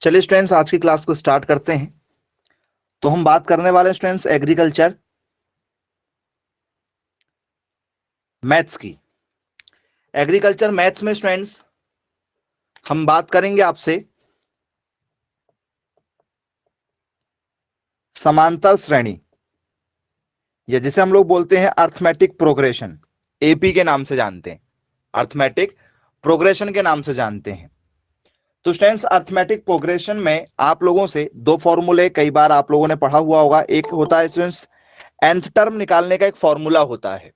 चलिए स्टूडेंट्स, आज की क्लास को स्टार्ट करते हैं। तो हम बात करने वाले हैं स्टूडेंट्स एग्रीकल्चर मैथ्स की। एग्रीकल्चर मैथ्स में स्टूडेंट्स हम बात करेंगे आपसे समांतर श्रेणी, या जिसे हम लोग बोलते हैं अर्थमेटिक प्रोग्रेशन, एपी के नाम से जानते हैं, अर्थमेटिक प्रोग्रेशन के नाम से जानते हैं। तो स्टूडेंट्स अर्थमेटिक प्रोग्रेशन में आप लोगों से दो फॉर्मूले कई बार आप लोगों ने पढ़ा हुआ होगा। एक होता है स्टूडेंट्स nth टर्म निकालने का एक फॉर्मूला होता है।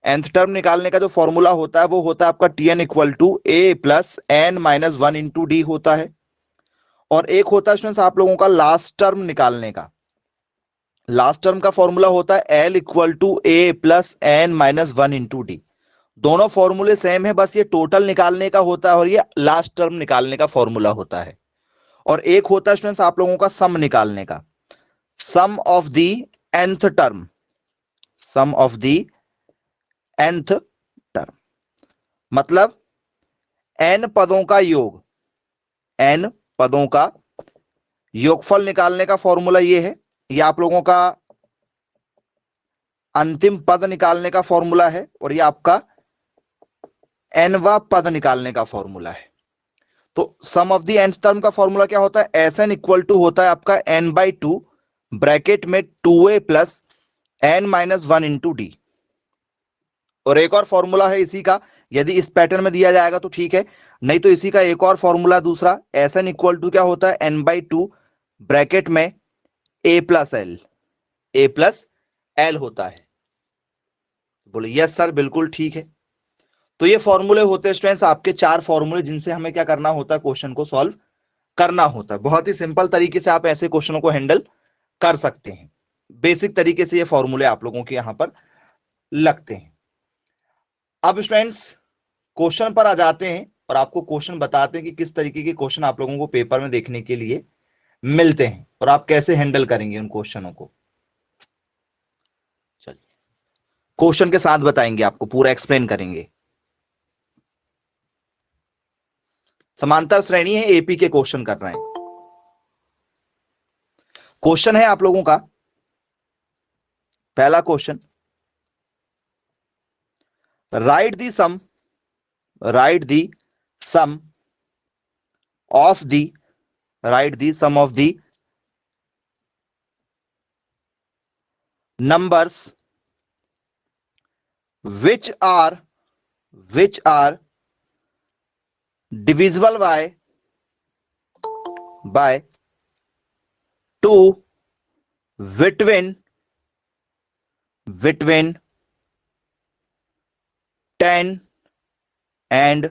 nth टर्म निकालने का जो फॉर्मूला होता है वो होता है आपका Tn equal to a plus N minus one into d होता है। और एक होता है स्टूडेंट्स आप लोगों का लास्ट टर्म निकालने का, लास्ट टर्म का फॉर्मूला होता है l equal to a plus N minus one into d. दोनों फॉर्मूले सेम है, बस ये टोटल निकालने का होता है और ये लास्ट टर्म निकालने का फॉर्मूला होता है। और एक होता है स्टूडेंट्स आप लोगों का सम निकालने का, sum of the nth term, sum of the nth term मतलब n पदों का योग, n पदों का योगफल निकालने का फॉर्मूला ये है। ये आप लोगों का अंतिम पद निकालने का फॉर्मूला है और ये आपका nवा पद निकालने का फॉर्मूला है। तो सम ऑफ दी nth टर्म का फॉर्मूला क्या होता है, Sn इक्वल टू होता है आपका n बाई टू ब्रैकेट में 2a plus n minus one into D. और एक और फॉर्मूला है इसी का, यदि इस पैटर्न में दिया जाएगा तो ठीक है, नहीं तो इसी का एक और फॉर्मूला दूसरा Sn इक्वल टू क्या होता है n बाई टू ब्रैकेट में a प्लस एल होता है। बोले यस सर, बिल्कुल ठीक है। तो ये फॉर्मूले होते हैं स्टूडेंट्स आपके चार फॉर्मूले, जिनसे हमें क्या करना होता है, क्वेश्चन को सॉल्व करना होता है। बहुत ही सिंपल तरीके से आप ऐसे क्वेश्चनों को हैंडल कर सकते हैं। बेसिक तरीके से ये फॉर्मूले आप लोगों के यहां पर लगते हैं। अब स्टूडेंट्स क्वेश्चन पर आ जाते हैं और आपको क्वेश्चन बताते हैं कि किस तरीके के क्वेश्चन आप लोगों को पेपर में देखने के लिए मिलते हैं और आप कैसे हैंडल करेंगे उन क्वेश्चनों को। चलिए क्वेश्चन के साथ बताएंगे, आपको पूरा एक्सप्लेन करेंगे। समांतर श्रेणी है, एपी के क्वेश्चन कर रहे हैं। क्वेश्चन है आप लोगों का पहला question, write the sum of the numbers which are divisible by 2 between 10 and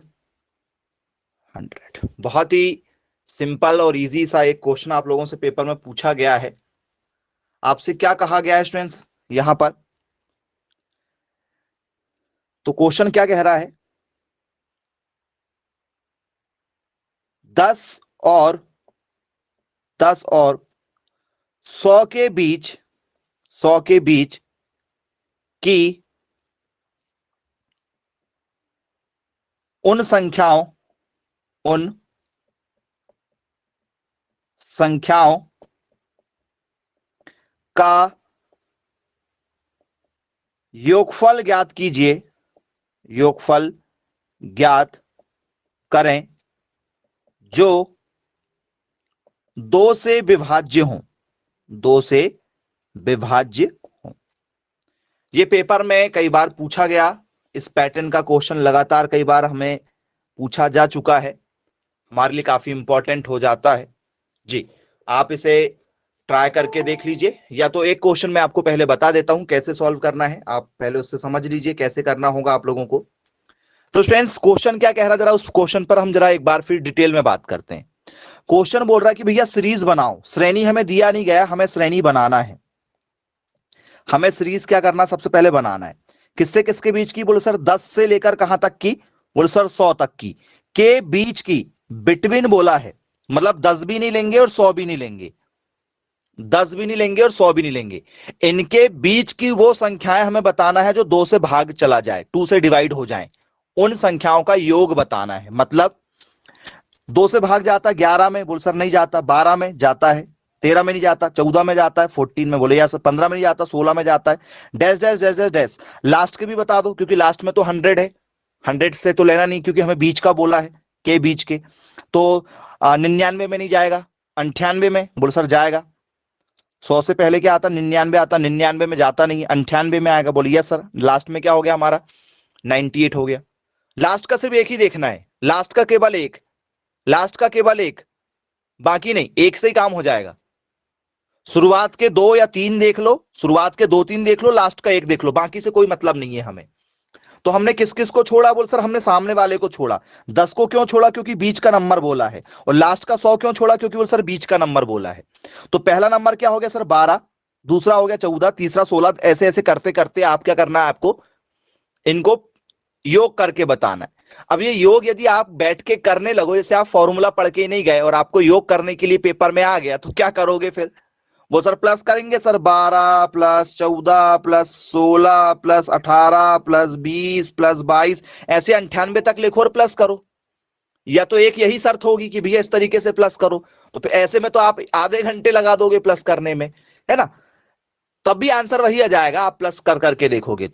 100। बहुत ही सिंपल और इजी सा एक क्वेश्चन आप लोगों से पेपर में पूछा गया है। आपसे क्या कहा गया है स्टूडेंट्स यहां पर, तो क्वेश्चन क्या कह रहा है, 10 और 100 के बीच की उन संख्याओं का योगफल ज्ञात करें जो 2 से विभाज्य हों। ये पेपर में कई बार पूछा गया, इस पैटर्न का क्वेश्चन लगातार कई बार हमें पूछा जा चुका है, हमारे लिए काफी इंपॉर्टेंट हो जाता है जी। आप इसे ट्राई करके देख लीजिए, या तो एक क्वेश्चन मैं आपको पहले बता देता हूं कैसे सॉल्व करना है, आप पहले उससे समझ लीजिए कैसे करना होगा आप लोगों को। तो स्टूडेंट्स क्वेश्चन क्या कह रहा है, जरा उस क्वेश्चन पर हम जरा एक बार फिर डिटेल में बात करते हैं। क्वेश्चन बोल रहा है कि भैया सीरीज बनाओ, श्रेणी हमें दिया नहीं गया, हमें श्रेणी बनाना है। हमें सीरीज क्या करना, सबसे पहले बनाना है। किससे किसके बीच की, बोले सर 10 से लेकर कहां तक की, बोले सर 100 तक की, के बीच की, बिटवीन बोला है, मतलब 10 भी नहीं लेंगे और 100 भी नहीं लेंगे, 10 भी नहीं लेंगे और 100 भी नहीं लेंगे। इनके बीच की वो संख्याएं हमें बताना है जो 2 से भाग चला जाए, 2 से डिवाइड हो जाए, उन संख्याओं का योग बताना है। मतलब 2 से भाग जाता है 11 में, बोल सर नहीं जाता। 12 में जाता है, 13 में नहीं जाता, 14 में जाता है, 14 में, बोले यार सर 15 में नहीं जाता, 16 में जाता है, dash dash dash dash dash. Last के भी बता दो, क्योंकि लास्ट में तो 100 है, 100 से तो लेना नहीं, क्योंकि हमें बीच का बोला है, के बीच के। तो 99 में नहीं जाएगा, 98 में, बोले सर जाएगा। 100 से पहले क्या आता, 99 आता, 99 में जाता नहीं, 98 में आएगा, बोले यस सर। लास्ट में क्या हो गया हमारा, 98 हो गया। लास्ट का सिर्फ एक ही देखना है, लास्ट का केवल एक, लास्ट का केवल एक, बाकी नहीं, एक से ही काम हो जाएगा। शुरुआत के 2 या 3 देख लो, शुरुआत के 2-3 देख लो, लास्ट का एक देख लो, बाकी से कोई मतलब नहीं है हमें। तो हमने किस किस को छोड़ा, बोल सर हमने सामने वाले को छोड़ा। 10 को क्यों छोड़ा, क्योंकि बीच का नंबर बोला है। और लास्ट का 100 क्यों छोड़ा, क्योंकि बोल सर बीच का नंबर बोला है। तो पहला नंबर क्या हो गया सर 12, दूसरा हो गया 14, तीसरा 16, ऐसे ऐसे करते करते आप क्या करना है, आपको इनको योग करके बताना है। अब ये योग यदि आप बैठ के करने लगो, जैसे आप फॉर्मूला पढ़ के नहीं गए और आपको योग करने के लिए पेपर में आ गया, तो क्या करोगे फिर, वो सर प्लस करेंगे sir, 12 plus 14 plus 16 plus 18 plus 20 plus 22, ऐसे 98 तक लिखो और प्लस करो। या तो एक यही शर्त होगी कि भैया इस तरीके से प्लस करो, तो फिर ऐसे में तो आप आधे घंटे लगा दोगे प्लस करने में, है ना, तब भी आंसर वही आ जाएगा, आप प्लस कर करके देखोगे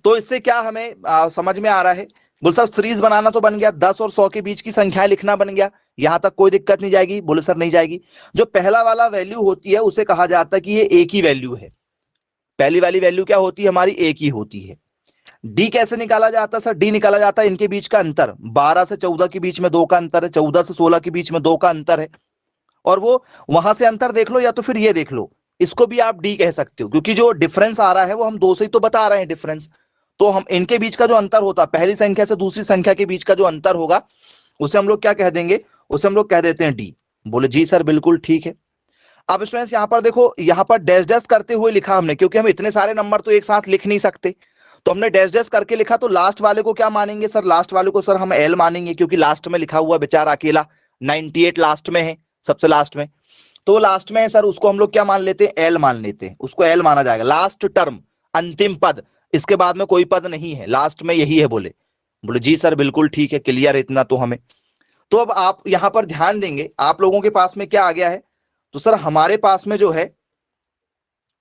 तो इससे क्या हमें समझ में आ रहा है, बोले सर सीरीज बनाना तो बन गया, 10 और 100 के बीच की संख्याएं लिखना बन गया, यहां तक कोई दिक्कत नहीं जाएगी, बोले सर नहीं जाएगी। जो पहला वाला वैल्यू होती है उसे कहा जाता है कि ये एक ही वैल्यू है, पहली वाली वैल्यू क्या होती है हमारी, एक ही होती है। डी कैसे निकाला जाता है सर, डी निकाला जाता है इनके बीच का अंतर, 12 से 14 के बीच में 2 का अंतर है, 14 से 16 के बीच में 2 का अंतर है, और वो वहां से अंतर देख लो या तो फिर ये देख लो, इसको भी आप डी कह सकते हो, क्योंकि जो डिफरेंस आ रहा है वो हम 2 से ही तो बता रहे हैं डिफरेंस। तो हम इनके बीच का जो अंतर होता है, पहली संख्या से दूसरी संख्या के बीच का जो अंतर होगा, उसे हम लोग क्या कह देंगे, उसे हम लोग कह देते हैं डी। बोले जी सर बिल्कुल ठीक है। अब स्टूडेंट्स यहां पर देखो, यहां पर डैश डैश करते हुए लिखा हमने, क्योंकि हम इतने सारे नंबर तो एक साथ लिख नहीं सकते, तो हमने डैश डैश करके लिखा। तो लास्ट वाले को क्या मानेंगे सर, लास्ट वाले को सर हम एल मानेंगे, क्योंकि लास्ट में लिखा हुआ बेचारा अकेला 98 लास्ट में है, सबसे लास्ट में, तो लास्ट में है सर, उसको हम लोग क्या मान लेते हैं, एल मान लेते हैं, उसको एल माना जाएगा, लास्ट टर्म, अंतिम पद, इसके बाद में कोई पद नहीं है, लास्ट में यही है। बोले बोले जी सर बिल्कुल ठीक है, क्लियर इतना तो हमें। तो अब आप यहां पर ध्यान देंगे, आप लोगों के पास में क्या आ गया है, तो सर हमारे पास में जो है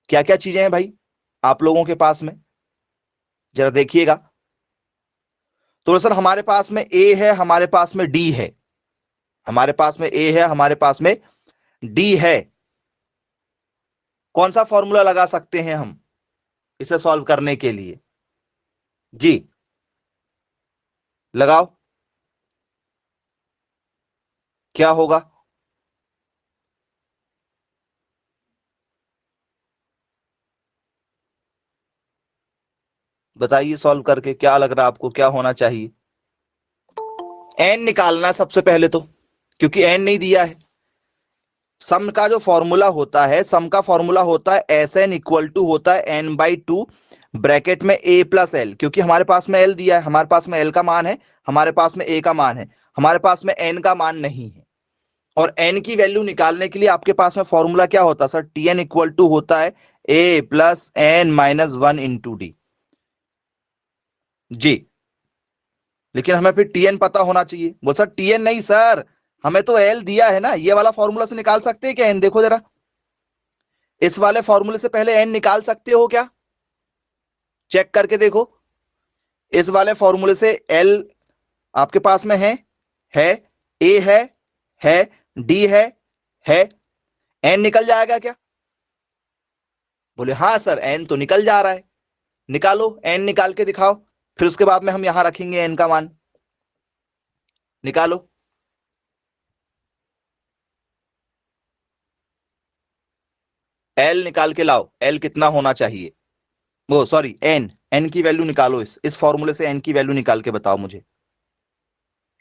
क्या क्या चीजें हैं भाई, आप लोगों के पास में जरा देखिएगा। तो सर हमारे पास में ए है, हमारे पास में डी है, हमारे पास में ए है, हमारे पास में डी है। कौन सा फॉर्मूला लगा सकते हैं हम इसे सॉल्व करने के लिए, जी लगाओ, क्या होगा, बताइए सॉल्व करके क्या लग रहा है आपको, क्या होना चाहिए। एन निकालना सबसे पहले तो, क्योंकि एन नहीं दिया है। सम का जो फॉर्मूला होता है, सम का फॉर्मूला होता है एस एन इक्वल टू होता है एन बाई टू, ब्रैकेट में ए प्लस एल, क्योंकि हमारे पास में एल दिया है, हमारे पास में एल का मान है, हमारे पास में ए का मान है, हमारे पास में एन का मान नहीं है। और एन की वैल्यू निकालने के लिए आपके पास में फॉर्मूला क्या होता है sir, T N equal to होता है A plus N minus 1 into D, जी। लेकिन हमें फिर टीएन पता होना चाहिए, बोल सर टीएन नहीं सर, हमें तो एल दिया है ना, ये वाला फॉर्मूला से निकाल सकते हैं क्या एन, देखो जरा इस वाले फॉर्मूले से पहले एन निकाल सकते हो क्या, चेक करके देखो। इस वाले फॉर्मूले से एल आपके पास में है, ए है है, एन निकल जाएगा क्या, बोले हाँ सर एन तो निकल जा रहा है, निकालो एन निकाल के दिखाओ, फिर उसके बाद में हम यहां रखेंगे एन का मान, निकालो। एल निकाल के लाओ, एल कितना होना चाहिए, वो सॉरी एन, एन की वैल्यू निकालो, इस फॉर्मूले से एन की वैल्यू निकाल के बताओ मुझे।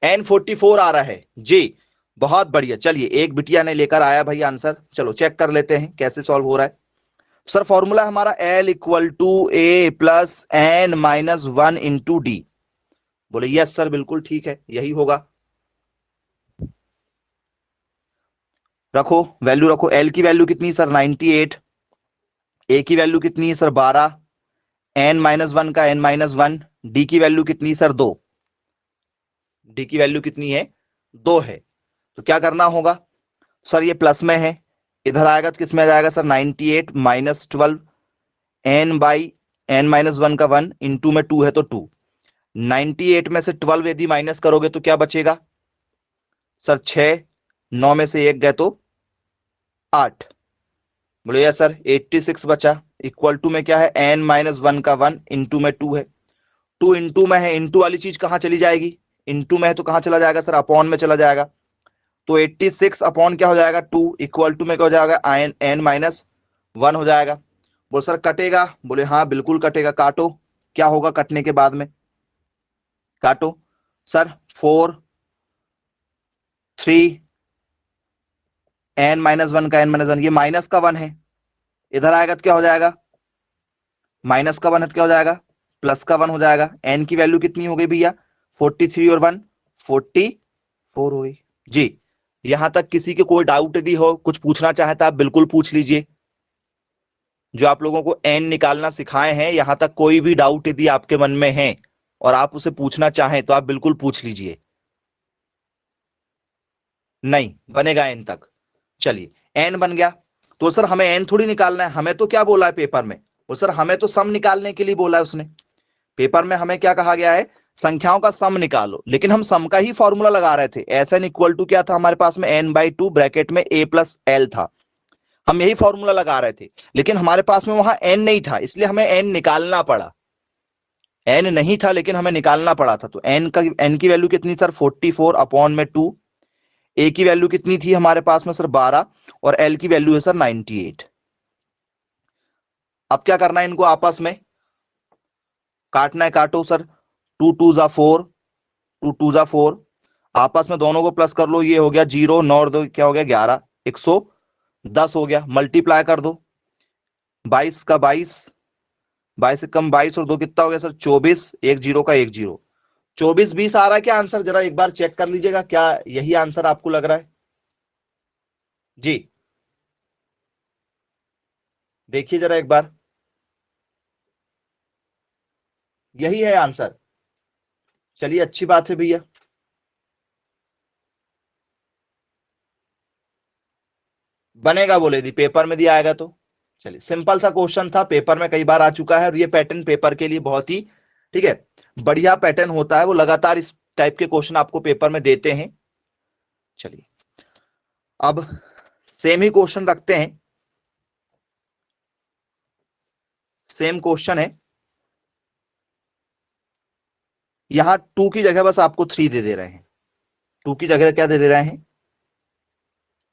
एन 44 आ रहा है जी, बहुत बढ़िया। चलिए एक बिटिया ने लेकर आया भाई आंसर, चलो चेक कर लेते हैं कैसे सॉल्व हो रहा है। सर फॉर्मूला हमारा l equal to a plus N minus 1 into d, बोले यस सर बिल्कुल ठीक है, यही होगा। रखो वैल्यू रखो, एल की वैल्यू कितनी सर 98, ए की वैल्यू कितनी है सर 12, एन माइनस 1 का एन माइनस 1, डी की वैल्यू कितनी सर 2, डी की वैल्यू कितनी है 2 है, तो क्या करना होगा सर, ये प्लस में है, इधर आएगा तो किस में आ जाएगा sir, 98 minus 12 n by n minus 1 का 1 इंटू में 2 है तो 2, 98 में से 12 यदि माइनस करोगे तो क्या बचेगा सर, 6, 9 में से 1 गए तो 8, बोले यस सर 86 बचा, इक्वल टू में क्या है, एन माइनस 1 का 1 इंटू में 2 है, 2 इंटू में है, इंटू वाली चीज कहां चली जाएगी, इंटू में है तो कहां चला जाएगा सर, अपॉन में चला जाएगा, तो 86 अपॉन क्या हो जाएगा 2, इक्वल टू में क्या हो जाएगा, एन एन माइनस 1 हो जाएगा। बोल सर कटेगा, बोले हाँ बिल्कुल कटेगा, काटो, क्या होगा कटने के बाद में, काटो सर, 4 3 एन माइनस 1 का एन माइनस 1, ये माइनस का 1 है, इधर आएगा तो क्या हो जाएगा, माइनस का 1 है तो क्या हो जाएगा, प्लस का 1 हो जाएगा, एन की वैल्यू कितनी हो गई भैया, 43 और 1 44 हो गई जी। यहां तक किसी के कोई डाउट यदि हो, कुछ पूछना चाहे तो आप बिल्कुल पूछ लीजिए, जो आप लोगों को एन निकालना सिखाए हैं, यहां तक कोई भी डाउट यदि आपके मन में है और आप उसे पूछना चाहें तो आप बिल्कुल पूछ लीजिए। नहीं बनेगा एन तक, चलिए एन बन गया, तो सर हमें एन थोड़ी निकालना है, हमें तो क्या बोला है पेपर में, वो सर हमें तो सम निकालने के लिए बोला है उसने, पेपर में हमें क्या कहा गया है, संख्याओं का सम निकालो, लेकिन हम सम का ही फॉर्मूला लगा रहे थे, एस एन इक्वल टू क्या था हमारे पास में, एन बाई टू ब्रैकेट में ए प्लस एल था, हम यही फॉर्मूला लगा रहे थे, लेकिन हमारे पास में वहां एन नहीं था, इसलिए हमें एन निकालना पड़ा, एन नहीं था लेकिन हमें निकालना पड़ा था, तो एन की वैल्यू कितनी सर, 44 अपॉन में 2, ए की वैल्यू कितनी थी हमारे पास में सर 12, और एल की वैल्यू है सर 98। अब क्या करना है, इनको आपस में काटना है, काटो सर, 2 2 जा 4, 2 2 जा 4, आपस में दोनों को प्लस कर लो, ये हो गया 0, 9 और 2 क्या हो गया 11, 110 हो गया, मल्टीप्लाई कर दो, 22 का 22, 22 से कम 22 और 2 कितना हो गया सर 24, एक जीरो का एक जीरो, 24 20 आ रहा है क्या आंसर, जरा एक बार चेक कर लीजिएगा, क्या यही आंसर आपको लग रहा है जी, देखिए जरा एक बार, यही है आंसर, चलिए अच्छी बात है भैया, बनेगा बोले दी पेपर में दिया आएगा तो, चलिए सिंपल सा क्वेश्चन था, पेपर में कई बार आ चुका है, और ये पैटर्न पेपर के लिए बहुत ही ठीक है, बढ़िया पैटर्न होता है, वो लगातार इस टाइप के क्वेश्चन आपको पेपर में देते हैं। चलिए अब सेम ही क्वेश्चन रखते हैं, सेम क्वेश्चन है, यहां टू की जगह बस आपको 3 दे दे रहे हैं, टू की जगह क्या दे दे रहे हैं,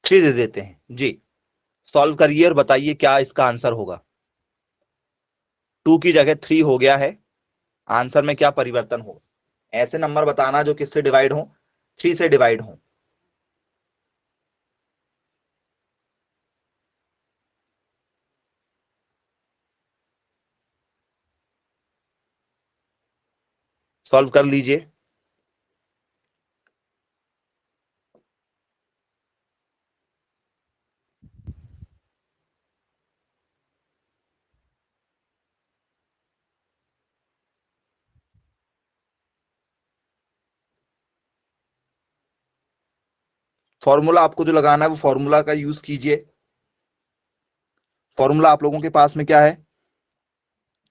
3 दे देते हैं जी, सॉल्व करिए और बताइए क्या इसका आंसर होगा, 2 की जगह 3 हो गया है, आंसर में क्या परिवर्तन होगा, ऐसे नंबर बताना जो किससे डिवाइड हो, 3 से डिवाइड हो, सॉल्व कर लीजिए। फॉर्मूला आपको जो लगाना है वो फॉर्मूला का यूज कीजिए, फॉर्मूला आप लोगों के पास में क्या है,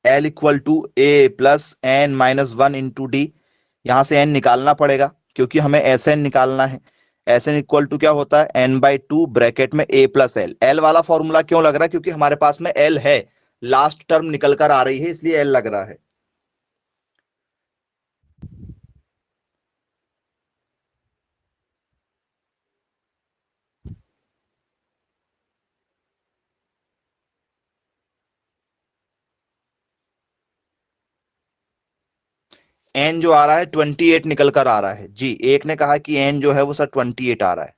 l equal to a plus N minus 1 into d, यहां से एन निकालना पड़ेगा क्योंकि हमें एस एन निकालना है, एस एन इक्वल टू क्या होता है, एन बाई टू ब्रैकेट में ए प्लस एल, एल वाला फॉर्मूला क्यों लग रहा है, क्योंकि हमारे पास में एल है, लास्ट टर्म निकल कर आ रही है इसलिए एल लग रहा है। एन जो आ रहा है 28 निकल कर आ रहा है जी, एक ने कहा कि एन जो है वो सर 28 आ रहा है,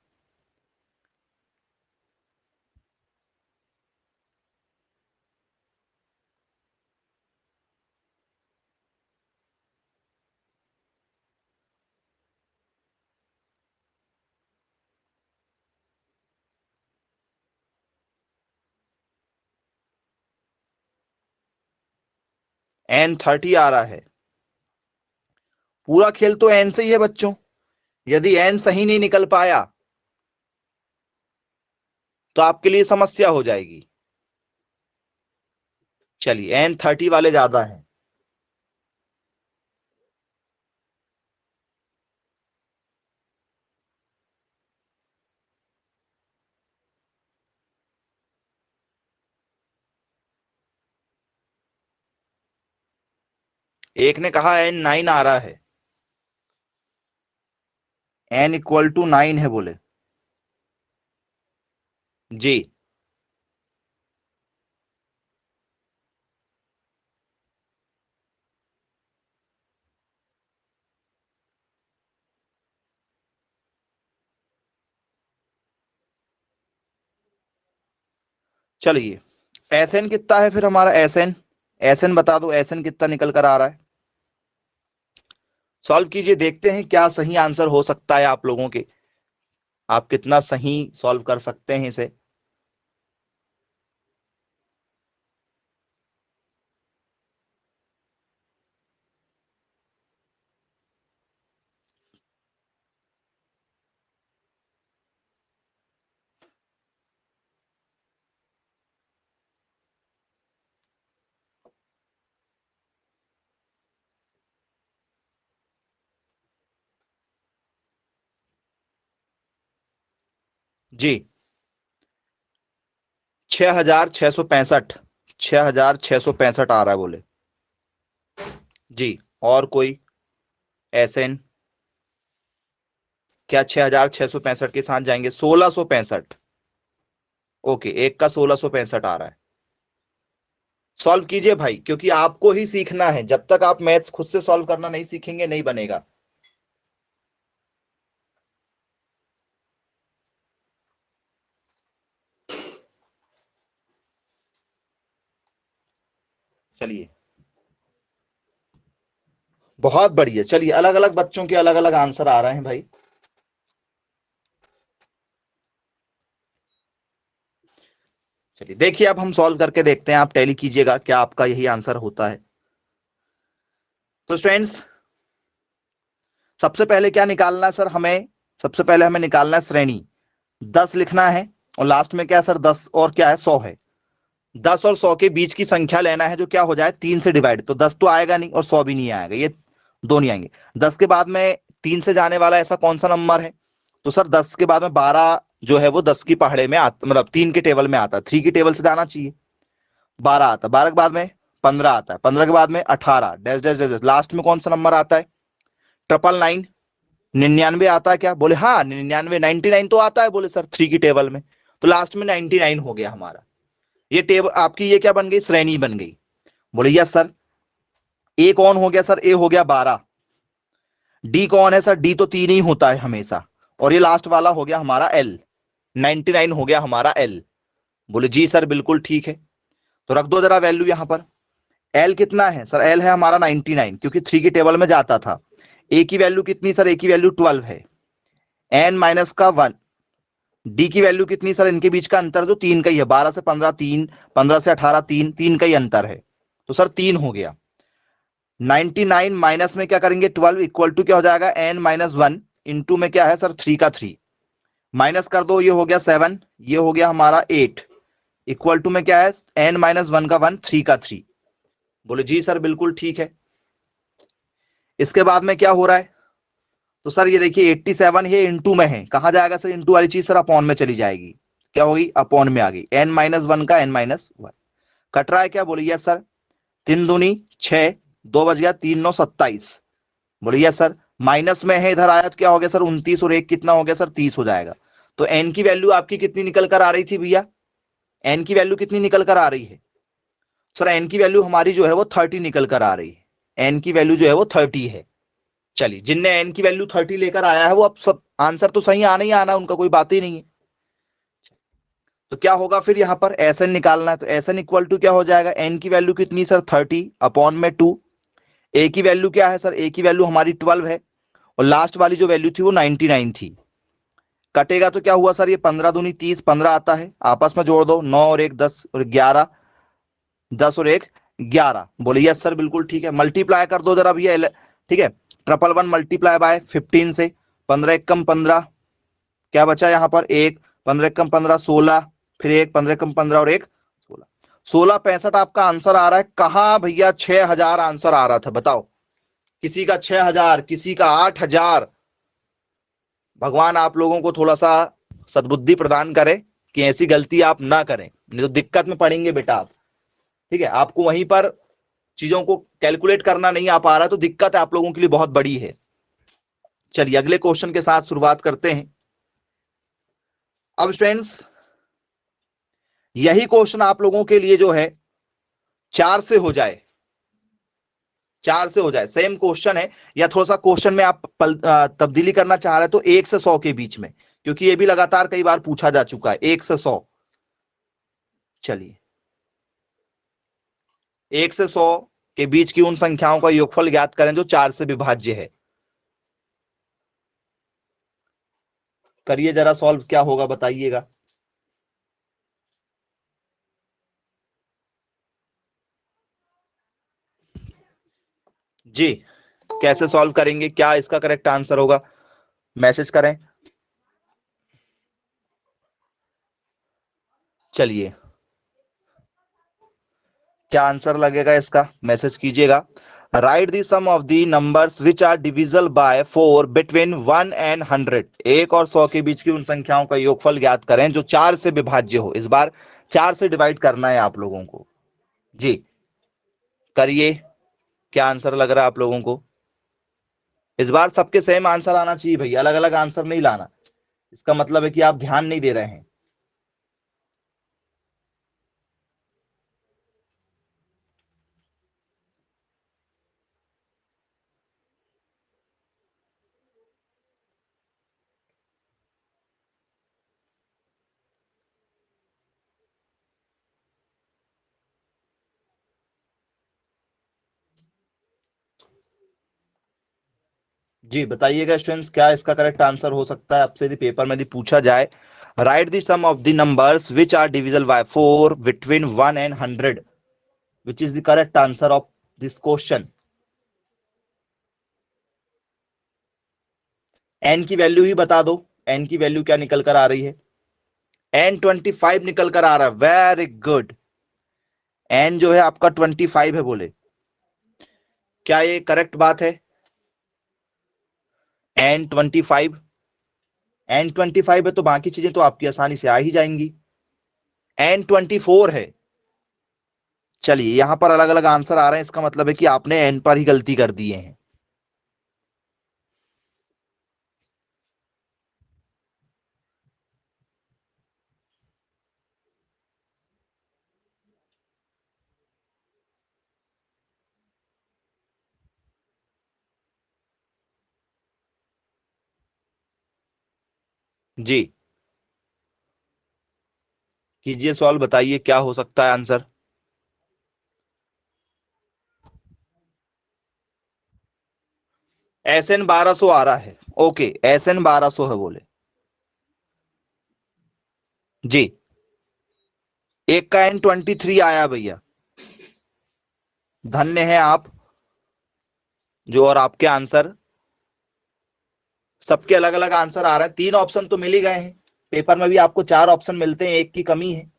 एन 30 आ रहा है, पूरा खेल तो एन से ही है बच्चों, यदि n सही नहीं निकल पाया तो आपके लिए समस्या हो जाएगी। चलिए n 30 वाले ज्यादा हैं। एक ने कहा n 9 आ रहा है, n इक्वल टू 9 है बोले। जी चलिए, एस एन कितना है फिर हमारा? एस एन, एस एन बता दो, एस एन कितना निकल कर आ रहा है? सॉल्व कीजिए, देखते हैं क्या सही आंसर हो सकता है आप लोगों के। आप कितना सही सॉल्व कर सकते हैं इसे। जी 6,665, 6,665 आ रहा है बोले। जी और कोई? एस एन क्या 6,665 के साथ जाएंगे? 1,665। ओके, एक का 1,665 आ रहा है। सॉल्व कीजिए भाई, क्योंकि आपको ही सीखना है। जब तक आप मैथ्स खुद से सॉल्व करना नहीं सीखेंगे नहीं बनेगा। चलिए बहुत बढ़िया। चलिए, अलग अलग बच्चों के अलग अलग आंसर आ रहे हैं भाई। चलिए देखिए, अब हम सॉल्व करके देखते हैं। आप टैली कीजिएगा क्या आपका यही आंसर होता है। तो स्टूडेंट्स, सबसे पहले क्या निकालना है सर हमें? सबसे पहले हमें निकालना है श्रेणी। 10 लिखना है और लास्ट में क्या है सर? 10 और क्या है? 100 है। 10 और 100 के बीच की संख्या लेना है जो क्या हो जाए? 3 से डिवाइड। तो 10 तो आएगा नहीं और 100 भी नहीं आएगा, ये दो नहीं आएंगे। 10 के बाद में 3 से जाने वाला ऐसा कौन सा नंबर है? तो सर 10 के बाद में 12 जो है वो 10 की पहाड़े में आता, मतलब 3 के टेबल में आता है। 3 की टेबल से जाना चाहिए। 12 आता है, 12 के बाद में 15 आता है, 15 के बाद में 18 डैश डैश डैश, लास्ट में कौन सा नंबर आता है? 999, 99 आता है क्या? बोले हाँ 99, 99 तो आता है बोले सर 3 की टेबल में। तो लास्ट में 99 हो गया हमारा। ये टेबल आपकी ये क्या बन गई? श्रेणी बन गई। बोले यस सर। ए कौन हो गया सर? ए हो गया 12। डी कौन है सर? डी तो 3 ही होता है हमेशा। और ये लास्ट वाला हो गया हमारा एल, 99 हो गया हमारा एल। बोले जी सर बिल्कुल ठीक है। तो रख दो जरा वैल्यू यहां पर। एल कितना है सर? एल है हमारा 99, क्योंकि 3 की टेबल में जाता था। ए की वैल्यू कितनी सर? ए की वैल्यू 12 है। एन माइनस का 1। डी की वैल्यू कितनी सर? इनके बीच का अंतर जो 3 का ही है। 12 से 15 3, 15 से 18 3, 3 का ही अंतर है। तो सर 3 हो गया। 99 माइनस में क्या करेंगे? 12 इक्वल टू क्या हो जाएगा? एन माइनस 1 इंटू में क्या है सर? 3 का 3 माइनस कर दो, ये हो गया 7, ये हो गया हमारा 8 इक्वल टू में क्या है? एन माइनस 1 का 1, 3 का 3। बोले जी सर बिल्कुल ठीक है। इसके बाद में क्या हो रहा है? तो सर ये देखिए 87 ये इंटू में है, कहां जाएगा सर? इंटू वाली चीज सर अपॉन में चली जाएगी। क्या होगी? अपॉन में आ गई। एन माइनस 1 का एन माइनस 1 कट रहा है क्या? बोले यस सर। 3 दूनी 6, 2 बज गया, 3 9 27। बोले यस सर। माइनस में है, इधर आया तो क्या हो गया सर? 29 और 1 कितना हो गया सर? 30 हो जाएगा। तो एन की वैल्यू आपकी कितनी निकल कर आ रही थी भैया? एन की वैल्यू कितनी निकल कर आ रही है सर? एन की वैल्यू हमारी जो है वो 30 निकल कर आ रही है। एन की वैल्यू जो है वो 30 है। चलिए, जिनने एन की वैल्यू 30 लेकर आया है वो अब सब आंसर तो सही आना ही आना, उनका कोई बात ही नहीं है। तो क्या होगा फिर यहाँ पर? एस एन निकालना है, तो एस एन इक्वल टू क्या हो जाएगा? एन की वैल्यू कितनी सर? 30 अपॉन में 2। ए की वैल्यू क्या है सर? ए की वैल्यू हमारी 12 है और लास्ट वाली जो वैल्यू थी वो 99 थी। कटेगा तो क्या हुआ सर? ये 15 दूनी 30, 15 आता है, आपस में जोड़ दो, 9 और 1 10 और 11, 10 और 1 11। बोले यस सर बिल्कुल ठीक है। मल्टीप्लाई कर दो जरा भैया, ठीक है। 111 मल्टीप्लाई बाय 15 से 15 एकम 15, क्या बचा यहाँ पर? एक। 15 एकम 15, 16, फिर एक 15 एकम 15 और एक 16, 1665 आपका आंसर आ रहा है। कहाँ भैया 6000 आंसर आ रहा था, बताओ। किसी का 6000, किसी का 8000। भगवान आप लोगों को थोड़ा सा सद्बुद्धि प्रदान करे कि ऐसी गलती आप ना करें, नहीं तो दिक्कत में पड़ेंगे बेटा आप। ठीक है, आपको वहीं पर चीजों को कैलकुलेट करना नहीं आ पा रहा, तो दिक्कत आप लोगों के लिए बहुत बड़ी है। चलिए अगले क्वेश्चन के साथ शुरुआत करते हैं। अब स्टूडेंट्स, यही क्वेश्चन आप लोगों के लिए जो है 4 से हो जाए, 4 से हो जाए, सेम क्वेश्चन है, या थोड़ा सा क्वेश्चन में आप तब्दीली करना चाह रहे हैं तो 1 से 100 के बीच में, क्योंकि ये भी लगातार कई बार पूछा जा चुका है, 1 से 100। चलिए 1 से 100 के बीच की उन संख्याओं का योगफल ज्ञात करें जो 4 से विभाज्य है। करिए जरा सॉल्व, क्या होगा बताइएगा। जी, कैसे सॉल्व करेंगे, क्या इसका करेक्ट आंसर होगा, मैसेज करें। चलिए क्या आंसर लगेगा इसका, मैसेज कीजिएगा। Write the sum of the numbers which are divisible by 4 between 1 and 100। 1 और 100 के बीच की उन संख्याओं का योगफल ज्ञात करें जो 4 से विभाज्य हो। इस बार 4 से डिवाइड करना है आप लोगों को। जी करिए, क्या आंसर लग रहा है आप लोगों को? इस बार सबके सेम आंसर आना चाहिए भैया, अलग अलग आंसर नहीं लाना। इसका मतलब है कि आप ध्यान नहीं दे रहे हैं। जी बताइएगा स्टूडेंट्स, क्या इसका करेक्ट आंसर हो सकता है? आपसे यदि पेपर में यदि पूछा जाए, write the sum of the numbers which are divisible by 4 between 1 and 100, which is the correct answer of this question. N की वैल्यू ही बता दो, एन की वैल्यू क्या निकल कर आ रही है? एन 25 निकल कर आ रहा है, वेरी गुड। एन जो है आपका 25 है, बोले क्या ये करेक्ट बात है? एन 25, एन 25 है तो बाकी चीजें तो आपकी आसानी से आ ही जाएंगी। एन 24 है। चलिए यहां पर अलग अलग आंसर आ रहे हैं, इसका मतलब है कि आपने एन पर ही गलती कर दिए हैं। जी कीजिए सवाल, बताइए क्या हो सकता है आंसर। एस एन 1200 आ रहा है, ओके, एस एन 1200 है बोले। जी एक का एन 23 आया भैया, धन्य है आप जो, और आपके आंसर सबके अलग अलग आंसर आ रहे हैं। 3 ऑप्शन तो मिल ही गए हैं, पेपर में भी आपको 4 ऑप्शन मिलते हैं, एक की कमी है।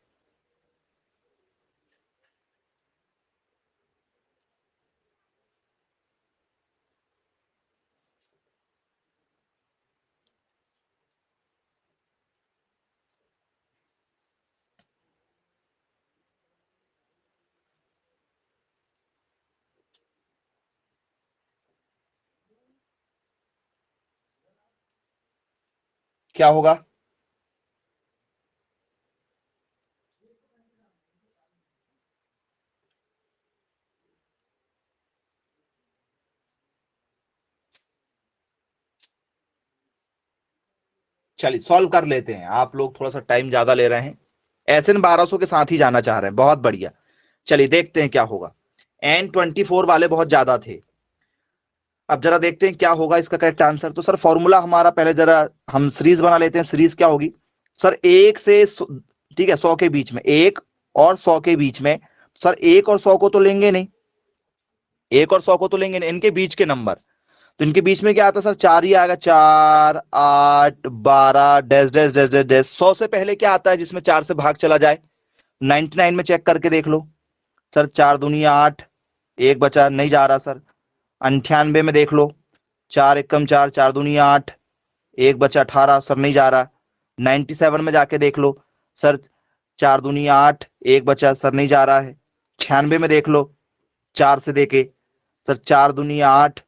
क्या होगा? चलिए सॉल्व कर लेते हैं, आप लोग थोड़ा सा टाइम ज्यादा ले रहे हैं। एस एन 1200 के साथ ही जाना चाह रहे हैं, बहुत बढ़िया। चलिए देखते हैं क्या होगा। एन 24 वाले बहुत ज्यादा थे। अब जरा देखते हैं क्या होगा इसका करेक्ट आंसर। तो सर फॉर्मूला हमारा पहले जरा हम सीरीज बना लेते हैं। सीरीज क्या होगी सर? एक से ठीक है 100 के बीच में, 1 और 100 के बीच में। सर 1 और 100 को तो लेंगे नहीं, 1 और 100 को तो लेंगे नहीं, इनके बीच के नंबर। तो इनके बीच में क्या आता है सर, 4 ही आएगा, 4 8 12 dash dash dash dash dash. 100 से पहले क्या आता है जिसमें 4 से भाग चला जाए? 99 में चेक करके देख लो सर, 4 दूनी 8, एक बचा, नहीं जा रहा सर। 98 में देख लो, 4 एकम 4, 4 दूनी 8, एक बचा 18, सर नहीं जा रहा। 97 में जाके देख लो सर, 4 दूनी 8, एक बचा, सर नहीं जा रहा है। 96 में देख लो 4 से देके सर, 4 दूनी 8,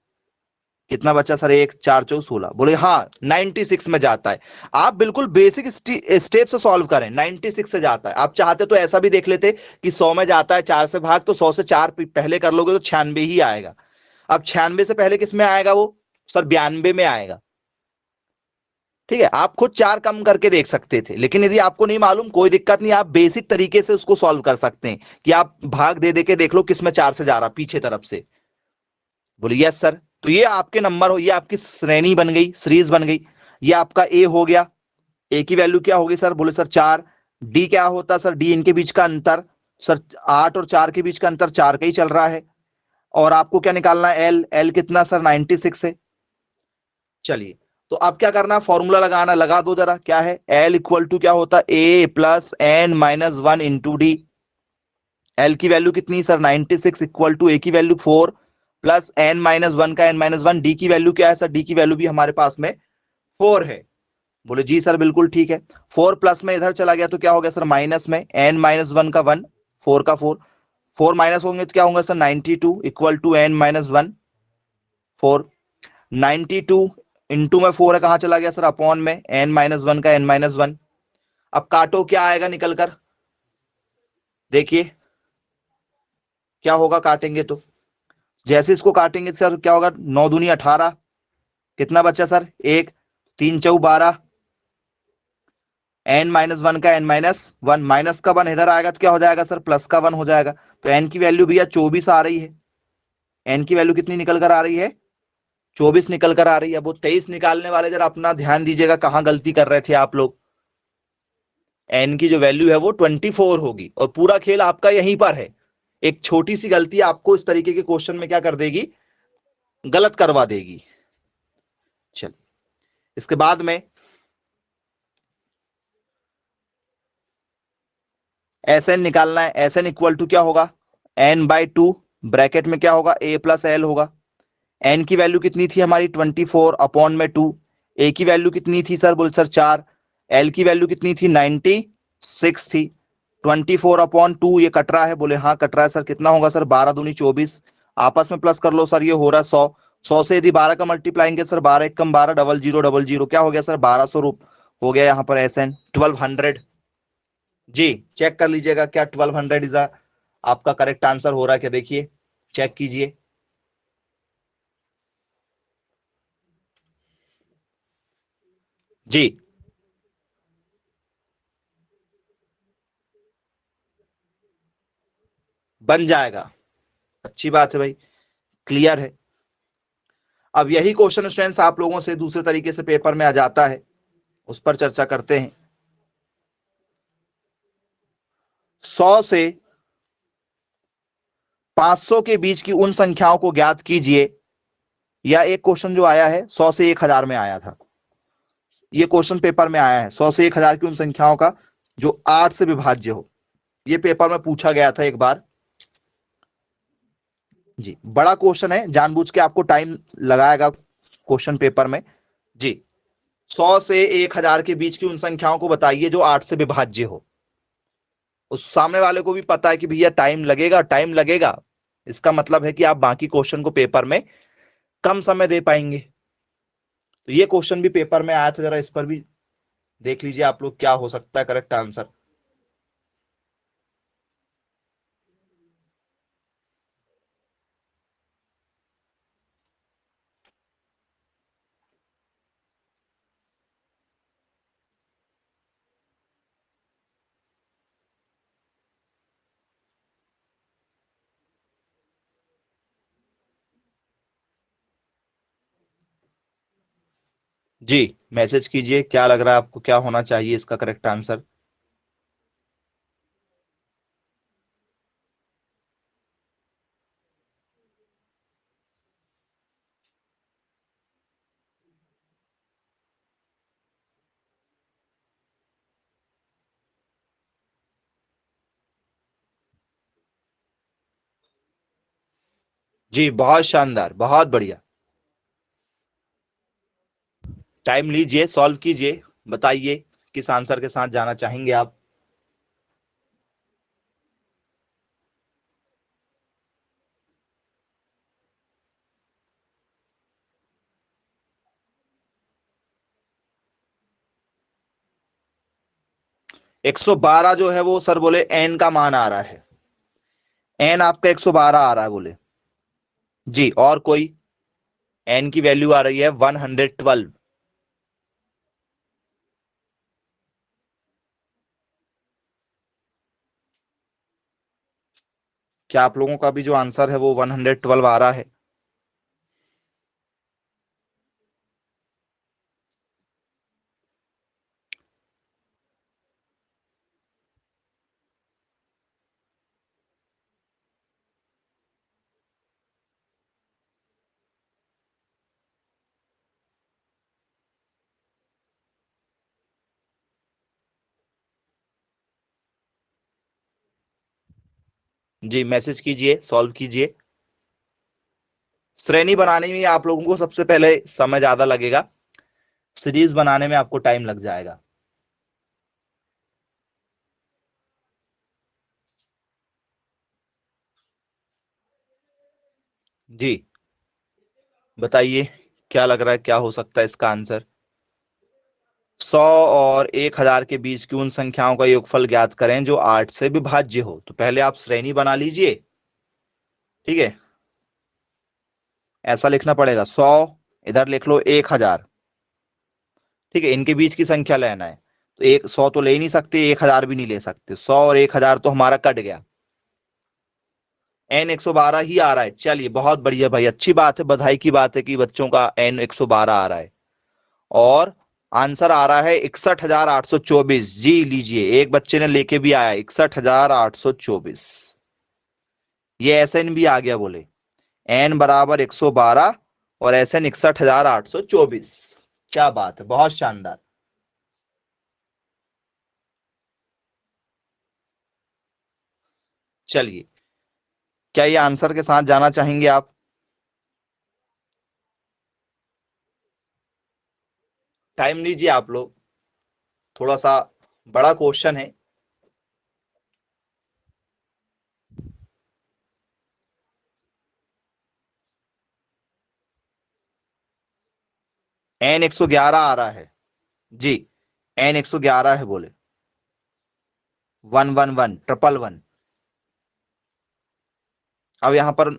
कितना बचा सर, एक, 4 चौक 16। बोले हाँ 96 में जाता है। आप बिल्कुल बेसिक स्टेप से सॉल्व करें, 96 से जाता है। आप चाहते तो ऐसा भी देख लेते कि 100 में जाता है 4 से भाग, तो 100 से 4 पहले कर लोगे तो 96 ही आएगा। अब 96 से पहले किस में आएगा वो सर, 92 में आएगा। ठीक है, आप खुद 4 कम करके देख सकते थे, लेकिन यदि आपको नहीं मालूम कोई दिक्कत नहीं, आप बेसिक तरीके से उसको सॉल्व कर सकते हैं कि आप भाग दे दे के देख लो किसमें 4 से जा रहा पीछे तरफ से। बोले यस सर। तो ये आपके नंबर हो, ये आपकी श्रेणी बन गई, सीरीज बन गई। ये आपका ए हो गया। ए की वैल्यू क्या होगी सर? बोले सर 4। डी क्या होता सर? डी इनके बीच का अंतर सर, 8 और 4 के बीच का अंतर 4 का ही चल रहा है। और आपको क्या निकालना है? एल। एल कितना सर? 96 है। चलिए, तो अब क्या करना, फॉर्मूला लगाना, लगा दो जरा। क्या है? एल इक्वल टू क्या होता है? A plus N minus 1 into D. L की वैल्यू कितनी सर? 96 इक्वल टू ए की वैल्यू 4 प्लस एन माइनस 1 का एन माइनस 1। डी की वैल्यू क्या है सर? डी की वैल्यू भी हमारे पास में 4 है। बोले जी सर बिल्कुल ठीक है। 4 प्लस में इधर चला गया तो क्या हो गया सर? माइनस में एन माइनस 1 का 1, 4 का 4, 4 माइनस होंगे तो क्या होगा sir? 92 equal to n minus 1, 4। 92 into में 4 है, कहां चला गया सर? अपॉन में एन माइनस 1 का एन माइनस 1। अब काटो, क्या आएगा निकल कर? देखिए क्या होगा काटेंगे तो। जैसे इसको काटेंगे सर क्या होगा? 9 दूनी 18, कितना बचा सर? एक, 3 चौ 12, एन माइनस 1 का एन माइनस 1, माइनस का 1 इधर आएगा तो क्या हो जाएगा सर? प्लस का 1 हो जाएगा। तो एन की वैल्यू भैया 24 आ रही है। एन की वैल्यू कितनी निकल कर आ रही है? 24 निकल कर आ रही है। वो 23 निकालने वाले जरा अपना ध्यान दीजिएगा, कहां गलती कर रहे थे आप लोग। एन की जो वैल्यू है वो 24 होगी, और पूरा खेल आपका यहीं पर है। एक छोटी सी गलती आपको इस तरीके के क्वेश्चन में क्या कर देगी? गलत करवा देगी। चलिए, इसके बाद में एस एन निकालना है। एस एन इक्वल टू क्या होगा? एन बाई टू, ब्रैकेट में क्या होगा? ए प्लस एल होगा। एन की वैल्यू कितनी थी हमारी? 24 अपॉन में 2। ए की वैल्यू कितनी थी सर? बोल सर 4। एल की वैल्यू कितनी थी? 96 थी। 24 अपॉन 2, ये कट रहा है? बोले हाँ कट रहा है सर। कितना होगा सर? 12 दूनी 24, आपस में प्लस कर लो सर, ये हो रहा है 100। 100 से यदि 12 का मल्टीप्लाइंगे सर, 12 एक कम 12, डबल जीरो डबल जीरो, क्या हो गया सर? 1200 हो गया यहाँ पर एस एन 1200। जी चेक कर लीजिएगा क्या 1200 इज आपका करेक्ट आंसर हो रहा है क्या? देखिए चेक कीजिए। जी बन जाएगा, अच्छी बात है भाई, क्लियर है। अब यही क्वेश्चन स्टूडेंट्स आप लोगों से दूसरे तरीके से पेपर में आ जाता है, उस पर चर्चा करते हैं। 100 से 500 के बीच की उन संख्याओं को ज्ञात कीजिए। या एक क्वेश्चन जो आया है 100 से 1000 में आया था, ये क्वेश्चन पेपर में आया है 100 से 1000 की उन संख्याओं का जो 8 से विभाज्य हो। ये पेपर में पूछा गया था एक बार। जी बड़ा क्वेश्चन है, जानबूझ के आपको टाइम लगाएगा क्वेश्चन पेपर में। जी 100 से 1000 के बीच की उन संख्याओं को बताइए जो 8 से विभाज्य हो। उस सामने वाले को भी पता है कि भैया टाइम लगेगा, टाइम लगेगा, इसका मतलब है कि आप बाकी क्वेश्चन को पेपर में कम समय दे पाएंगे। तो ये क्वेश्चन भी पेपर में आया था, जरा इस पर भी देख लीजिए आप लोग क्या हो सकता है करेक्ट आंसर। जी मैसेज कीजिए, क्या लग रहा है आपको, क्या होना चाहिए इसका करेक्ट आंसर। जी बहुत शानदार, बहुत बढ़िया। टाइम लीजिए, सॉल्व कीजिए, बताइए किस आंसर के साथ जाना चाहेंगे आप। एक सौ बारह जो है वो सर बोले एन का मान आ रहा है, एन आपका 112 आ रहा है बोले। जी, और कोई? एन की वैल्यू आ रही है 112। क्या आप लोगों का भी जो आंसर है वो 112 आ रहा है? जी, मैसेज कीजिए, सॉल्व कीजिए। श्रेणी बनाने में आप लोगों को सबसे पहले समय ज्यादा लगेगा, सीरीज बनाने में आपको टाइम लग जाएगा। जी बताइए, क्या लग रहा है क्या हो सकता है इसका आंसर? 100 और 1000 के बीच की उन संख्याओं का योगफल ज्ञात करें जो 8 से विभाज्य हो। तो पहले आप श्रेणी बना लीजिए, ठीक है। ऐसा लिखना पड़ेगा, 100, इधर लिख लो 1000, ठीक है। इनके बीच की संख्या लेना है, तो एक 100 तो ले ही नहीं सकते, 1000 भी नहीं ले सकते। 100 और 1000 तो हमारा कट गया, एन 112 ही आ रहा है। चलिए बहुत बढ़िया भाई, अच्छी बात है, बधाई की बात है कि बच्चों का एन 112 आ रहा है। और आंसर आ रहा है 61,824। जी लीजिए, एक बच्चे ने लेके भी आया 61,824। ये एस एन भी आ गया बोले, एन बराबर 112 और एस एन 61,824। क्या बात है, बहुत शानदार। चलिए, क्या ये आंसर के साथ जाना चाहेंगे आप? टाइम लीजिए आप लोग, थोड़ा सा बड़ा क्वेश्चन है। एन 111 आ रहा है। जी, एन 111 है बोले, 111, 111। अब यहां पर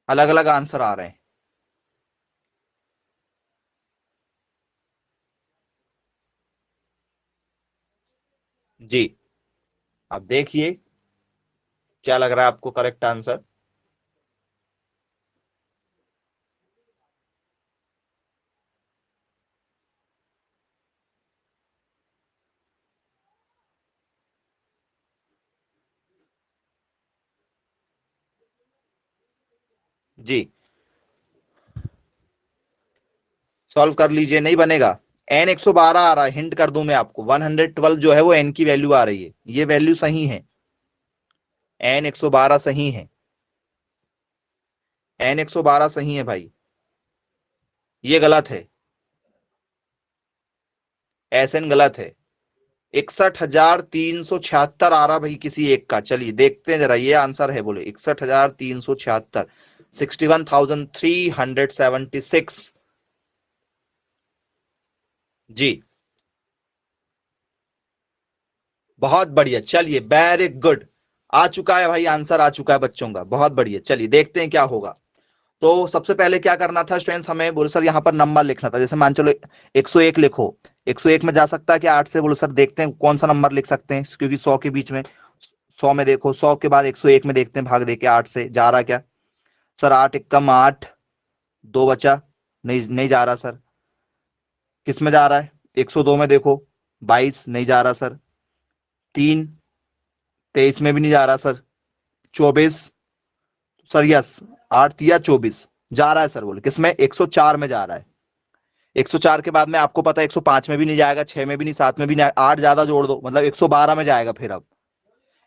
अलग अलग आंसर आ रहे हैं। जी, अब देखिए क्या लग रहा है आपको करेक्ट आंसर। जी सॉल्व कर लीजिए, नहीं बनेगा। एन 112 आ रहा है, हिंट कर दूं मैं आपको, 112 जो है वो एन की वैल्यू आ रही है, ये वैल्यू सही है। एन 112 सही है, एन 112 सही है भाई, ये गलत है, एस एन गलत है। 61,376 आ रहा भाई किसी एक का। चलिए देखते हैं जरा, ये आंसर है बोले 61,376, 61,376। जी बहुत बढ़िया, चलिए वेरी गुड। आ चुका है भाई, आंसर आ चुका है बच्चों का, बहुत बढ़िया। चलिए देखते हैं क्या होगा। तो सबसे पहले क्या करना था स्टूडेंट्स, हमें बोले सर यहाँ पर नंबर लिखना था। जैसे मान चलो 101 लिखो, 101 में जा सकता है कि 8 से? बोलो सर देखते हैं कौन सा नंबर लिख सकते हैं, क्योंकि 100 के बीच में, 100 में देखो, 100 के बाद 101 में देखते हैं, भाग दे के 8 से जा रहा क्या? सर 8 एक कम 8, 2 बचा, नहीं नहीं जा रहा सर। किस में जा रहा है? 102 में देखो, 22 नहीं जा रहा सर। 3, 23 में भी नहीं जा रहा सर। 24, सर यस, 8 या 24 जा रहा है सर। बोले किसमें? 104 में जा रहा है। 104 के बाद में आपको पता है 105 में भी नहीं जाएगा, 6 में भी नहीं, 7 में भी नहीं, 8 ज्यादा जोड़ दो, मतलब 112 में जाएगा। फिर अब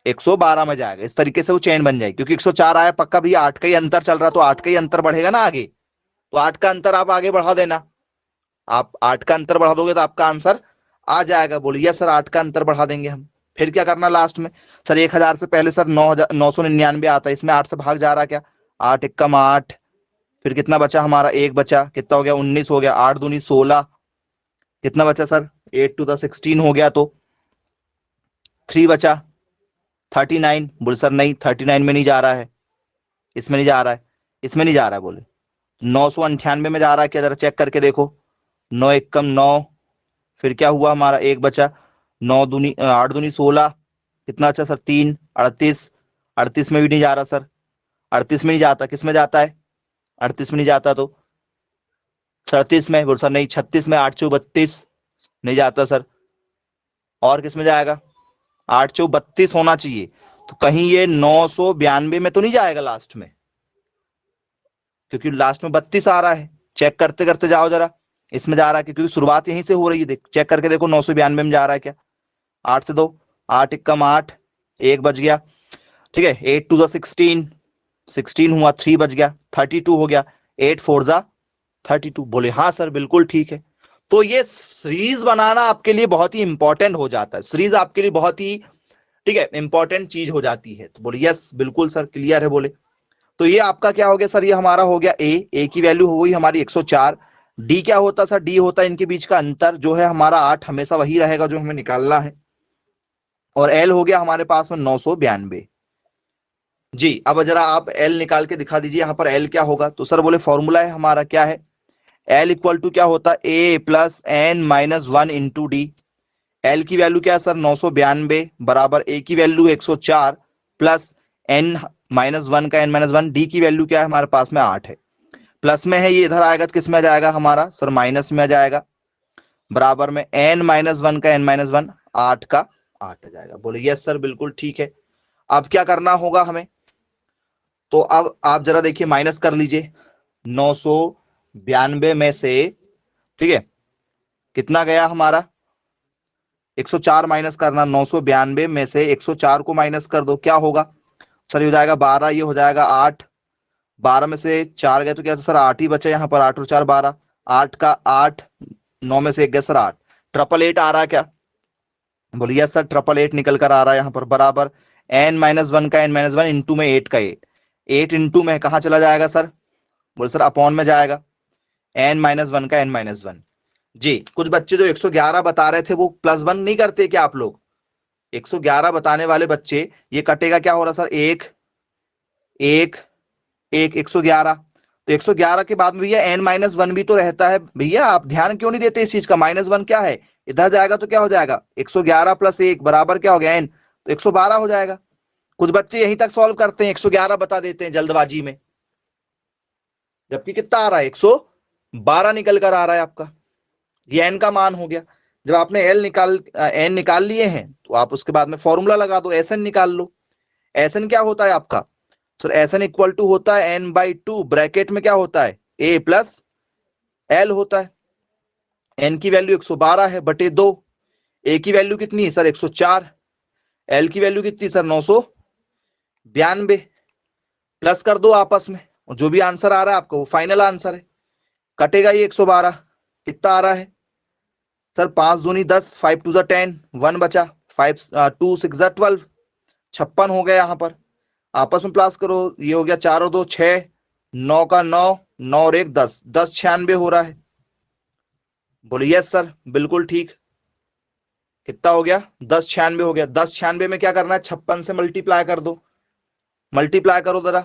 112 में जाएगा। इस तरीके से वो चेन बन जाएगी, क्योंकि 104 आया पक्का भैया, 8 का ही अंतर चल रहा, तो 8 का ही अंतर बढ़ेगा ना आगे, तो 8 का अंतर आप आगे बढ़ा देना। आप 8 का अंतर बढ़ा दोगे तो आपका आंसर आ जाएगा। बोलिए सर 8 का अंतर बढ़ा देंगे हम। फिर क्या करना लास्ट में सर, 1000 से पहले सर 9,999 आता है, इसमें 8 से भाग जा रहा क्या, 8 एकम 8, फिर कितना बचा हमारा, एक बचा, कितना हो गया 19 हो गया, 8 दूनी 16, कितना बचा सर 8 टू द 16 हो गया, तो 3 बचा 39। बोले सर नहीं 39 में नहीं जा रहा है, इसमें नहीं जा रहा है, इसमें नहीं जा रहा है। बोले 998 में जा रहा है क्या, जरा चेक करके देखो। 9 एकम 9, फिर क्या हुआ हमारा, एक बचा, 8 दूनी 16, कितना अच्छा सर 3, 38, 38 में भी नहीं जा रहा सर, 38 में नहीं जाता, किस में जाता है, 38 में नहीं जाता तो 37 में। बोल सर नहीं 36 में, 8 चौ 32 नहीं जाता सर, और किस में जाएगा, 8 चौ 32 होना चाहिए, तो कहीं ये 992 में तो नहीं जाएगा लास्ट में, क्योंकि लास्ट में 32 आ रहा है। चेक करते करते जाओ जरा, इसमें जा रहा है क्योंकि शुरुआत यहीं से हो रही है, देख चेक करके देखो 992 में जा रहा है क्या, 8 से 2, 8 एकम 8, एक बच गया, ठीक है, 8 टू द 16, 16 हुआ, 3 बच गया, 32 हो गया, 8 4 जा 32। बोले हाँ सर बिल्कुल ठीक है। तो ये सीरीज बनाना आपके लिए बहुत ही इंपॉर्टेंट हो जाता है, सीरीज आपके लिए बहुत ही, ठीक है, इंपॉर्टेंट चीज हो जाती है। तो बोले यस बिल्कुल सर क्लियर है। बोले तो ये आपका क्या हो गया सर, ये हमारा हो गया ए की वैल्यू हो गई हमारी 104। डी क्या होता सर, डी होता है इनके बीच का अंतर, जो है हमारा 8 हमेशा वही रहेगा जो हमें निकालना है, और एल हो गया हमारे पास में 992। जी अब जरा आप एल निकाल के दिखा दीजिए, यहां पर एल क्या होगा, तो सर बोले फॉर्मूला है हमारा क्या है, एल इक्वल टू क्या होता है, A plus N minus 1 into D. L की वैल्यू क्या है सर 992 बराबर ए की वैल्यू 104 प्लस एन माइनस 1 का एन माइनस 1, डी की वैल्यू क्या है हमारे पास में 8 है, प्लस में है ये इधर आएगा तो किस में आ जाएगा हमारा सर माइनस में आ जाएगा, बराबर में एन माइनस 1 का एन माइनस 1, 8 का 8 आ जाएगा। बोले यस सर बिल्कुल ठीक है। अब क्या करना होगा हमें, तो अब आप जरा देखिए माइनस कर लीजिए 992 में से, ठीक है, कितना गया हमारा 104 माइनस करना, 992 में से 104 को माइनस कर दो, क्या होगा सर, ये हो जाएगा 12, ये हो जाएगा 8, 12 में से 4 गए तो क्या सर 8 ही बचे, यहाँ पर 8 और 4 12, 8 का 8, 9 में से 1 गया सर 8, 888 आ रहा है क्या, बोलिए सर 888 निकल कर आ रहा है यहाँ पर, बराबर एन माइनस 1 का एन माइनस 1 इंटू में 8 का 8, 8 इंटू में कहाँ चला जाएगा सर, बोले सर अपॉन में जाएगा, एन माइनस 1 का एन माइनस 1। जी कुछ बच्चे जो 111 बता रहे थे वो +1 नहीं करते क्या आप लोग, 111 बताने वाले बच्चे, ये कटेगा क्या हो रहा सर, एक एक एक 111, तो 111 के बाद में भैया एन माइनस 1 भी तो रहता है भैया, आप ध्यान क्यों नहीं देते इस चीज का, -1 क्या है, इधर जाएगा तो क्या हो जाएगा 111 प्लस 1 बराबर क्या हो गया एन, तो 112 हो जाएगा। कुछ बच्चे यहीं तक सॉल्व करते हैं 111 बता देते हैं जल्दबाजी में, जबकि कितना आ रहा है 112 निकल कर आ रहा है आपका, ये एन का मान हो गया। जब आपने एन निकाल लिए हैं तो आप उसके बाद में फॉर्मूला लगा दो, एस एन निकाल लो। एस एन क्या होता है आपका sir, S n equal to होता है n/2, ब्रैकेट में क्या होता है a प्लस एल होता है, n की वैल्यू 112 है बटे 2, a की वैल्यू कितनी है सर 104, l की वैल्यू कितनी सर 992, प्लस कर दो आपस में, और जो भी आंसर आ रहा है आपका वो फाइनल आंसर है। कटेगा ये 112, कितना आ रहा है सर 5 दूनी 10, 5 टू 10, 1 बचा, 5 2 6 12, 56 हो गया यहाँ पर, आपस में प्लस करो, ये हो गया 4 और 2 6, 9 का 9, 9 और 1 10, 1096 हो रहा है। बोले यस सर बिल्कुल ठीक, कितना हो गया 1096 हो गया, 1096 में क्या करना है 56 से मल्टीप्लाई कर दो, मल्टीप्लाई करो जरा,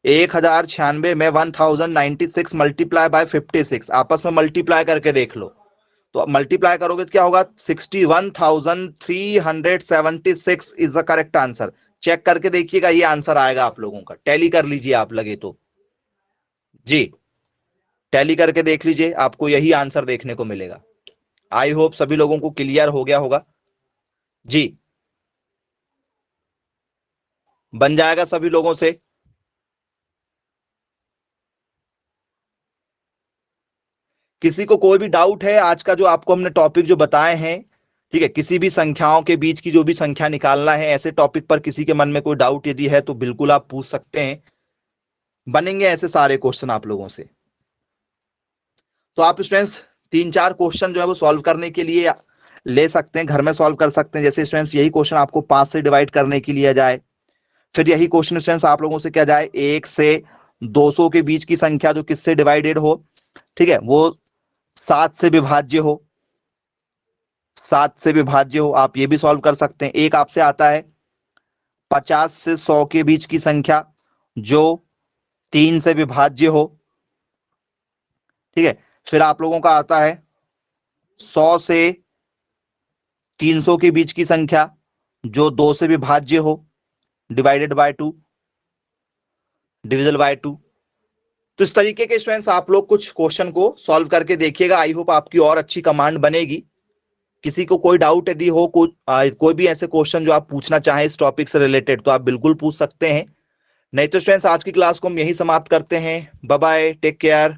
1096 में 1096 मल्टीप्लाई बाय 56, आपस में मल्टीप्लाई करके देख लो, तो अब मल्टीप्लाई करोगे तो क्या होगा 61,376 is the correct answer. Check करके देखिएगा ये आंसर आएगा आप लोगों का, टैली कर लीजिए आप लगे तो, जी टैली करके देख लीजिए आपको यही आंसर देखने को मिलेगा। आई होप सभी लोगों को क्लियर हो गया होगा, जी बन जाएगा सभी लोगों से। किसी को कोई भी डाउट है, आज का जो आपको हमने टॉपिक जो बताए हैं, ठीक है, किसी भी संख्याओं के बीच की जो भी संख्या निकालना है, ऐसे टॉपिक पर किसी के मन में कोई डाउट यदि है तो बिल्कुल आप पूछ सकते हैं, बनेंगे ऐसे सारे क्वेश्चन आप लोगों से। तो आप स्टूडेंट्स 3-4 क्वेश्चन जो है वो सॉल्व करने के लिए ले सकते हैं, घर में सॉल्व कर सकते हैं। जैसे स्टूडेंट्स यही क्वेश्चन आपको 5 से डिवाइड करने के लिए जाए, फिर यही क्वेश्चन स्टूडेंट्स आप लोगों से क्या जाए 1 से 200 के बीच की संख्या जो किससे डिवाइडेड हो, ठीक है, वो 7 से विभाज्य हो, 7 से विभाज्य हो, आप ये भी सॉल्व कर सकते हैं। एक आपसे आता है 50 से 100 के बीच की संख्या जो 3 से विभाज्य हो, ठीक है। फिर आप लोगों का आता है 100 से 300 के बीच की संख्या जो 2 से विभाज्य हो, डिवाइडेड बाय 2, डिविजल बाय 2। तो इस तरीके के स्टूडेंट्स आप लोग कुछ क्वेश्चन को सॉल्व करके देखिएगा। आई होप आपकी और अच्छी कमांड बनेगी। किसी को कोई डाउट यदि हो, कोई भी ऐसे क्वेश्चन जो आप पूछना चाहें इस टॉपिक से रिलेटेड, तो आप बिल्कुल पूछ सकते हैं। नहीं तो स्टूडेंट्स आज की क्लास को हम यही समाप्त करते हैं। Bye bye, take care.